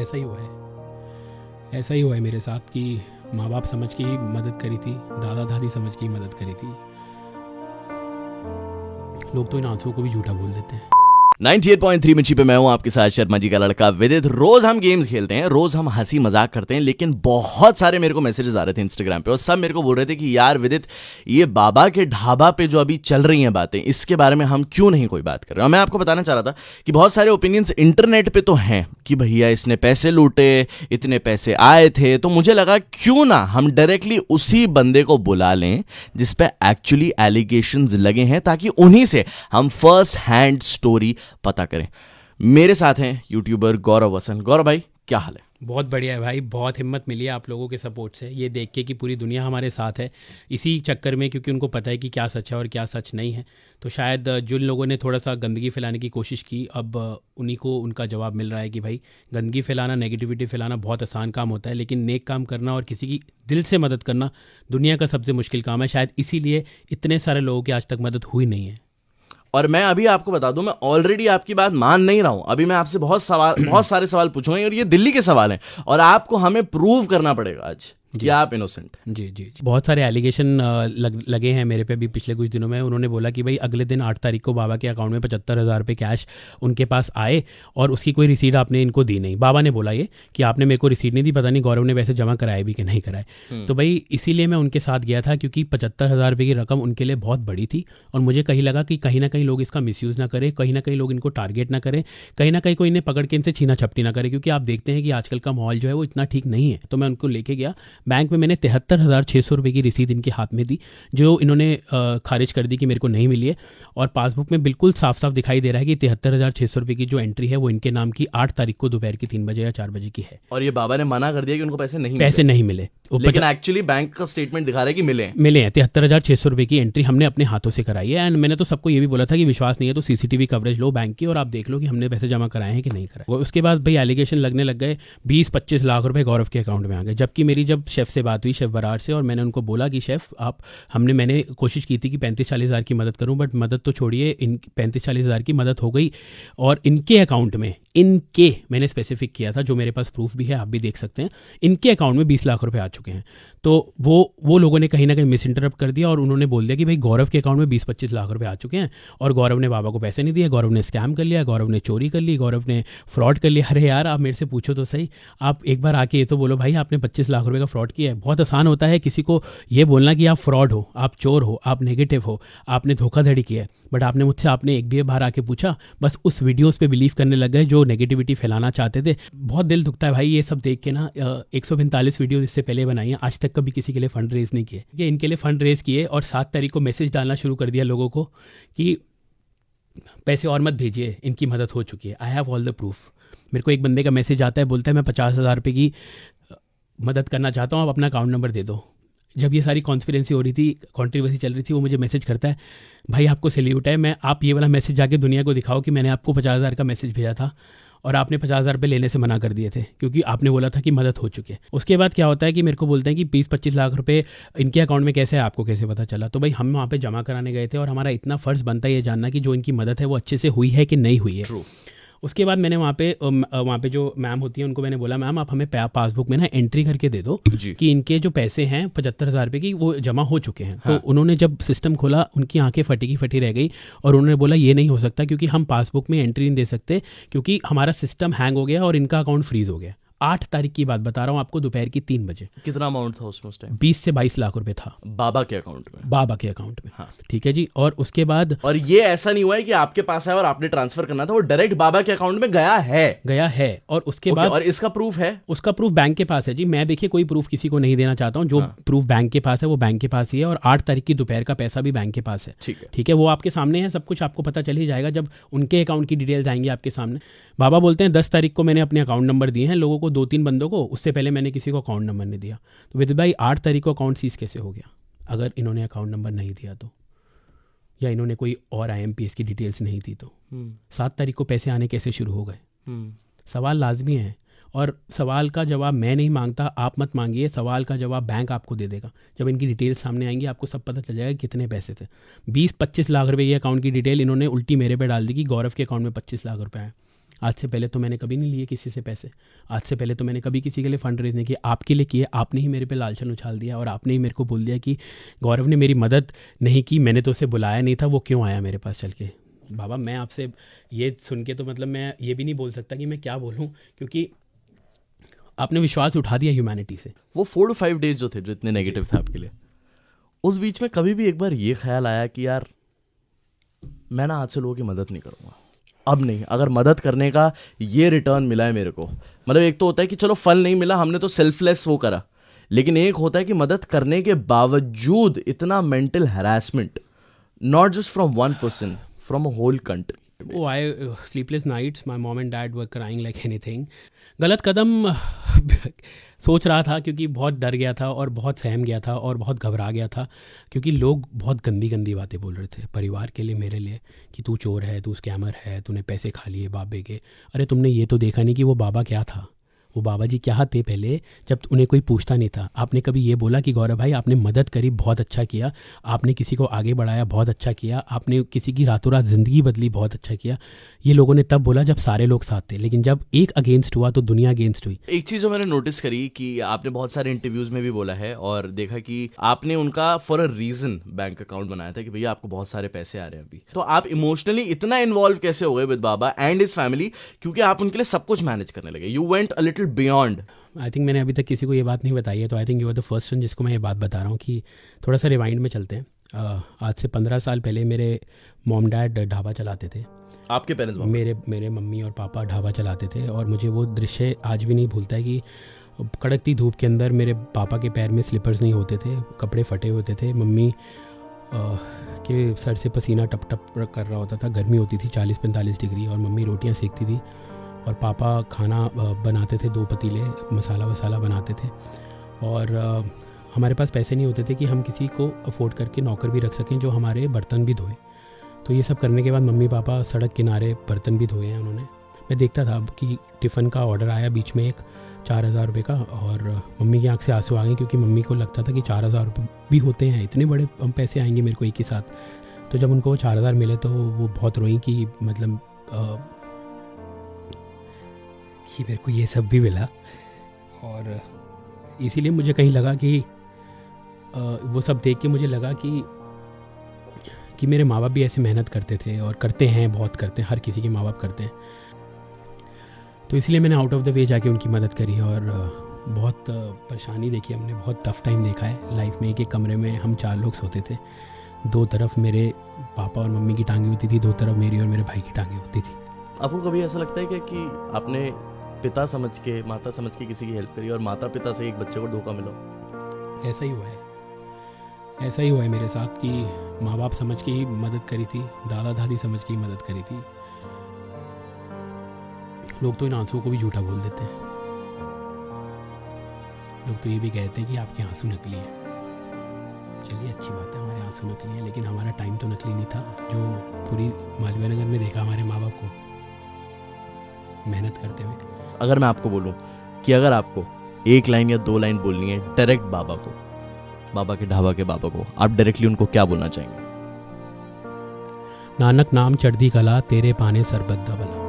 ऐसा ही हुआ है मेरे साथ कि माँ बाप समझ के ही मदद करी थी, दादा दादी समझ के ही मदद करी थी। लोग तो इन आंसुओं को भी झूठा बोल देते हैं। 98.3 मिर्ची पे मैं हूं आपके साथ शर्मा जी का लड़का विदित। रोज हम गेम्स खेलते हैं, रोज हम हंसी मजाक करते हैं, लेकिन बहुत सारे मेरे को मैसेजेस आ रहे थे इंस्टाग्राम पे और सब मेरे को बोल रहे थे कि यार विदित, ये बाबा के ढाबा पे जो अभी चल रही हैं बातें, इसके बारे में हम क्यों नहीं कोई बात कर रहे हैं। मैं आपको बताना चाह रहा था कि बहुत सारे ओपिनियंस इंटरनेट पे तो हैं कि भैया इसने पैसे लूटे, इतने पैसे आए थे, तो मुझे लगा क्यों ना हम डायरेक्टली उसी बंदे को बुला लें जिस पे एक्चुअली एलिगेशंस लगे हैं, ताकि उन्हीं से हम फर्स्ट हैंड स्टोरी पता करें। मेरे साथ हैं यूट्यूबर गौरव वसन। गौरव भाई, क्या हाल है? बहुत बढ़िया है भाई, बहुत हिम्मत मिली है आप लोगों के सपोर्ट से, ये देख के कि पूरी दुनिया हमारे साथ है इसी चक्कर में, क्योंकि उनको पता है कि क्या सच है और क्या सच नहीं है। तो शायद जिन लोगों ने थोड़ा सा गंदगी फैलाने की कोशिश की, अब उन्हीं को उनका जवाब मिल रहा है कि भाई गंदगी फैलाना, नेगेटिविटी फैलाना बहुत आसान काम होता है, लेकिन नेक काम करना और किसी की दिल से मदद करना दुनिया का सबसे मुश्किल काम है। शायद इसीलिए इतने सारे लोगों की आज तक मदद हुई नहीं है। और मैं अभी आपको बता दूं, मैं ऑलरेडी आपकी बात मान नहीं रहा हूं। अभी मैं आपसे बहुत सारे सवाल पूछूंगा और ये दिल्ली के सवाल हैं और आपको हमें प्रूव करना पड़ेगा आज कि आप इनोसेंट। जी। बहुत सारे एलिगेशन लगे हैं मेरे पे भी पिछले कुछ दिनों में। उन्होंने बोला कि भाई अगले दिन 8 तारीख को बाबा के अकाउंट में 75,000 रुपये कैश उनके पास आए और उसकी कोई रिसीट आपने इनको दी नहीं। बाबा ने बोला ये कि आपने मेरे को रिसीट नहीं दी, पता नहीं गौरव ने वैसे जमा कराए भी कि नहीं कराए। तो भाई इसीलिए मैं उनके साथ गया था, क्योंकि 75,000 रुपये की रकम उनके लिए बहुत बड़ी थी और मुझे कहीं लगा कि कहीं ना कहीं लोग इसका मिसयूज़ ना करें, कहीं ना कहीं लोग इनको टारगेट ना करें, कहीं ना कहीं कोई इन्हें पकड़ के इनसे छीना छपटी ना करे, क्योंकि आप देखते हैं कि आजकल का माहौल जो है वो इतना ठीक नहीं है। तो मैं उनको लेके गया बैंक में, मैंने 73,600 रुपये की रसीद इनके हाथ में दी, जो इन्होंने खारिज कर दी कि मेरे को नहीं मिली है। और पासबुक में बिल्कुल साफ साफ दिखाई दे रहा है कि 73,600 रुपये की जो एंट्री है वो इनके नाम की 8 तारीख को दोपहर की 3 बजे या 4 बजे की है। और ये बाबा ने मना कर दिया कि उनको पैसे नहीं मिले, लेकिन एक्चुअली बैंक का स्टेटमेंट दिखा रहा है कि मिले हैं 73,600 रुपये की एंट्री हमने अपने हाथों से कराई है। एंड मैंने तो सबको ये भी बोला था कि विश्वास नहीं है तो सीसीटीवी कवरेज लो बैंक की और आप देख लो कि हमने पैसे जमा कराए हैं कि नहीं कराए। उसके बाद भाई एलिगेशन लगने लग गए, 20-25 लाख रुपए गौरव के अकाउंट में आ गए। जबकि मेरी जब शेफ़ से बात हुई, शेफ़ बरार से, और मैंने उनको बोला कि शेफ़ आप, मैंने कोशिश की थी कि 35-40 हज़ार की मदद करूँ, बट मदद तो छोड़िए, इन 35-40 हज़ार की मदद हो गई और इनके अकाउंट में, इनके, मैंने स्पेसिफिक किया था, जो मेरे पास प्रूफ भी है, आप भी देख सकते हैं, इनके अकाउंट में 20 लाख रुपए आ चुके हैं। तो वो लोगों ने कहीं ना कहीं मिस इंटरप्ट कर दिया और उन्होंने बोल दिया कि भाई गौरव के अकाउंट में 20-25 लाख रुपए आ चुके हैं और गौरव ने बाबा को पैसे नहीं दिए, गौरव ने स्कैम कर लिया, गौरव ने चोरी कर ली, गौरव ने फ्रॉड कर लिया। अरे यार, आप मेरे से पूछो तो सही, आप एक बार आके ये तो बोलो भाई आपने 25 लाख रुपए का फ्रॉड किया है। बहुत आसान होता है किसी को ये बोलना कि आप फ्रॉड हो, आप चोर हो, आप नेगेटिव हो, आपने धोखाधड़ी किया है, बट आपने मुझसे, आपने एक भी बार आके पूछा, बस उस वीडियोस पे बिलीव करने लग गए जो नेगेटिविटी फैलाना चाहते थे। बहुत दिल दुखता है भाई ये सब देख के ना। 145 वीडियोस इससे पहले बनाई हैं, आज तक कभी किसी के लिए फंड रेज नहीं किए। ये इनके लिए फंड रेज किए और 7 तारीख को मैसेज डालना शुरू कर दिया लोगों को कि पैसे और मत भेजिए, इनकी मदद हो चुकी है, I have all the proof. मेरे को एक बंदे का मैसेज आता है, बोलता है मैं 50,000 रुपये की मदद करना चाहता हूँ, आप अपना अकाउंट नंबर दे दो। जब ये सारी कॉन्स्पिरेंसी हो रही थी, कॉन्ट्रोवर्सी चल रही थी, वो मुझे मैसेज करता है, भाई आपको सैल्यूट है, आप ये वाला मैसेज जाके दुनिया को दिखाओ कि मैंने आपको 50,000 का मैसेज भेजा था और आपने 50,000 रुपये लेने से मना कर दिए थे, क्योंकि आपने बोला था कि मदद हो चुकी है। उसके बाद क्या होता है कि मेरे को बोलते हैं कि 20-25 लाख रुपए इनके अकाउंट में कैसे है, आपको कैसे पता चला? तो भाई हम वहाँ पे जमा कराने गए थे और हमारा इतना फ़र्ज़ बनता है ये जानना कि जो इनकी मदद है वो अच्छे से हुई है कि नहीं हुई है। True. उसके बाद मैंने वहाँ पे जो मैम होती है उनको मैंने बोला, मैम आप हमें पासबुक में ना एंट्री करके दे दो कि इनके जो पैसे हैं 75,000 रुपये की वो जमा हो चुके हैं। हाँ। तो उन्होंने जब सिस्टम खोला, उनकी आंखें फटी की फटी रह गई और उन्होंने बोला ये नहीं हो सकता, क्योंकि हम पासबुक में एंट्री नहीं दे सकते, क्योंकि हमारा सिस्टम हैंग हो गया और इनका अकाउंट फ्रीज हो गया। 8 तारीख की बात बता रहा हूँ आपको, दोपहर की 3 बजे। कितना अमाउंट था उसमें उस टाइम? 20 से 22 लाख रुपए था बाबा के अकाउंट में। हाँ। ठीक है जी। और उसके बाद, और ये ऐसा नहीं हुआ है कि आपके पास है और आपने ट्रांसफर करना था, वो डायरेक्ट बाबा के अकाउंट में गया है। और उसके बाद, और इसका प्रूफ है? उसका प्रूफ बैंक के पास है जी। मैं देखिए कोई प्रूफ किसी को नहीं देना चाहता हूँ, जो प्रूफ बैंक के पास है वो बैंक के पास ही है, और 8 तारीख की दोपहर का पैसा भी बैंक के पास है। ठीक है, वो आपके सामने है, सब कुछ आपको पता चल ही जाएगा जब उनके अकाउंट की डिटेल्स आएंगी आपके सामने। बाबा बोलते हैं 10 तारीख को मैंने अपने अकाउंट नंबर दिए हैं लोगों को, 2-3 बंदों को, उससे पहले मैंने किसी को अकाउंट नंबर नहीं दिया। तो विदित भाई 8 तारीख को अकाउंट सीज कैसे हो गया अगर इन्होंने अकाउंट नंबर नहीं दिया तो, या इन्होंने कोई और IMPS की डिटेल्स नहीं दी तो 7 तारीख को पैसे आने कैसे शुरू हो गए? सवाल लाजमी है और सवाल का जवाब मैं नहीं मांगता, आप मत मांगिए, सवाल का जवाब बैंक आपको दे देगा। जब इनकी डिटेल सामने आएंगी आपको सब पता चल जाएगा कितने पैसे थे। 20-25 लाख रुपए की अकाउंट की डिटेल इन्होंने उल्टी मेरे पे डाल दी कि गौरव के अकाउंट में 25 लाख रुपए आए। आज से पहले तो मैंने कभी नहीं लिए किसी से पैसे, आज से पहले तो मैंने कभी किसी के लिए फंड रेज नहीं किया, आपके लिए किए। आपने ही मेरे पे लालचन उछाल दिया और आपने ही मेरे को बोल दिया कि गौरव ने मेरी मदद नहीं की, मैंने तो उसे बुलाया नहीं था, वो क्यों आया मेरे पास चल के। बाबा मैं आपसे ये सुन के तो मतलब मैं ये भी नहीं बोल सकता कि मैं क्या बोलूँ, क्योंकि आपने विश्वास उठा दिया ह्यूमैनिटी से। वो 4 to 5 डेज जो थे, जो इतने नेगेटिव थे आपके लिए, उस बीच में कभी भी एक बार ये ख्याल आया कि यार मैं ना आज से लोगों की मदद नहीं करूँगा, अब नहीं, अगर मदद करने का ये रिटर्न मिला है मेरे को, मतलब एक तो होता है कि चलो फल नहीं मिला, हमने तो सेल्फलेस वो करा, लेकिन एक होता है कि मदद करने के बावजूद इतना mental harassment, not just from one person, from a whole country. Oh, sleepless nights, my mom and dad were crying like anything. गलत कदम सोच रहा था क्योंकि बहुत डर गया था और बहुत सहम गया था और बहुत घबरा गया था, क्योंकि लोग बहुत गंदी गंदी बातें बोल रहे थे परिवार के लिए, मेरे लिए, कि तू चोर है, तू स्कैमर है, तूने पैसे खा लिए बाबे के। अरे तुमने ये तो देखा नहीं कि वो बाबा क्या था, वो बाबा जी क्या थे पहले, जब उन्हें कोई पूछता नहीं था। आपने कभी ये बोला कि गौरव भाई आपने मदद करी, बहुत अच्छा किया, आपने किसी को आगे बढ़ाया, बहुत अच्छा किया, आपने किसी की रातों रात ज़िंदगी बदली, बहुत अच्छा किया। ये लोगों ने तब बोला जब सारे लोग साथ थे, लेकिन जब एक अगेंस्ट हुआ तो दुनिया अगेंस्ट हुई। एक चीज़ जो मैंने नोटिस करी कि आपने बहुत सारे इंटरव्यूज़ में भी बोला है और देखा कि आपने उनका for a reason bank account बनाया था कि भैया आपको बहुत सारे पैसे आ रहे हैं अभी। तो आप इमोशनली इतना इन्वॉल्व कैसे हो गए with Baba and his family, क्योंकि आप उनके लिए सब कुछ मैनेज करने लगे, you went a little beyond. I think मैंने अभी तक किसी को ये बात नहीं बताई है, तो I think you are the first one जिसको मैं ये बात बता रहा हूँ कि थोड़ा सा रिवाइंड में चलते हैं। आज से 15 साल पहले मेरे मॉम डैड ढाबा चलाते थे। आपके पेरेंट्स? मेरे मम्मी और पापा ढाबा चलाते थे, और मुझे वो दृश्य आज भी नहीं भूलता है कि कड़कती धूप के अंदर मेरे पापा के पैर में स्लीपर्स नहीं होते थे, कपड़े फटे होते थे, मम्मी के सर से पसीना टप टप कर रहा होता था, गर्मी होती थी 40-45 डिग्री, और मम्मी रोटियां सेकती थी और पापा खाना बनाते थे, 2 पतीले मसाला वसाला बनाते थे। और हमारे पास पैसे नहीं होते थे कि हम किसी को अफोर्ड करके नौकर भी रख सकें जो हमारे बर्तन भी धोए। तो ये सब करने के बाद मम्मी पापा सड़क किनारे बर्तन भी धोए हैं उन्होंने। मैं देखता था कि टिफ़िन का ऑर्डर आया बीच में एक 4,000 रुपये का, और मम्मी की आंख से आंसू आ गए, क्योंकि मम्मी को लगता था कि 4,000 रुपये भी होते हैं, इतने बड़े पैसे आएंगे मेरे को एक ही साथ। तो जब उनको वो 4,000 मिले तो वो बहुत रोई कि मतलब कि मेरे को ये सब भी मिला। और इसीलिए मुझे कहीं लगा कि वो सब देख के मुझे लगा कि मेरे माँ बाप भी ऐसे मेहनत करते थे और करते हैं, बहुत करते हैं, हर किसी के माँ बाप करते हैं। तो इसलिए मैंने आउट ऑफ द वे जाके उनकी मदद करी, और बहुत परेशानी देखी हमने, बहुत टफ टाइम देखा है लाइफ में। एक कमरे में हम 4 लोग सोते थे, 2 तरफ मेरे पापा और मम्मी की टांगें होती थी, 2 तरफ मेरी और मेरे भाई की टांगें होती थी। आपको कभी ऐसा लगता है क्या कि आपने पिता समझ के, माता समझ के किसी की हेल्प करी और माता पिता से एक बच्चे को धोखा मिला? ऐसा ही हुआ है, ऐसा ही हुआ है मेरे साथ कि माँ बाप समझ के ही मदद करी थी, दादा दादी समझ के ही मदद करी थी। लोग तो इन आंसुओं को भी झूठा बोल देते हैं, लोग तो ये भी कहते हैं कि आपके आंसू नकली हैं। चलिए अच्छी बात है, हमारे आंसू नकली हैं, लेकिन हमारा टाइम तो नकली नहीं था। जो पूरी मालवीय नगर में देखा हमारे माँ बाप को मेहनत करते हुए। अगर मैं आपको बोलूं कि अगर आपको 1 लाइन या 2 लाइन बोलनी है डायरेक्ट बाबा को, बाबा के ढाबा के बाबा को, आप डायरेक्टली उनको क्या बोलना चाहेंगे? नानक नाम चढ़दी कला, तेरे पाने सरबत दा भला।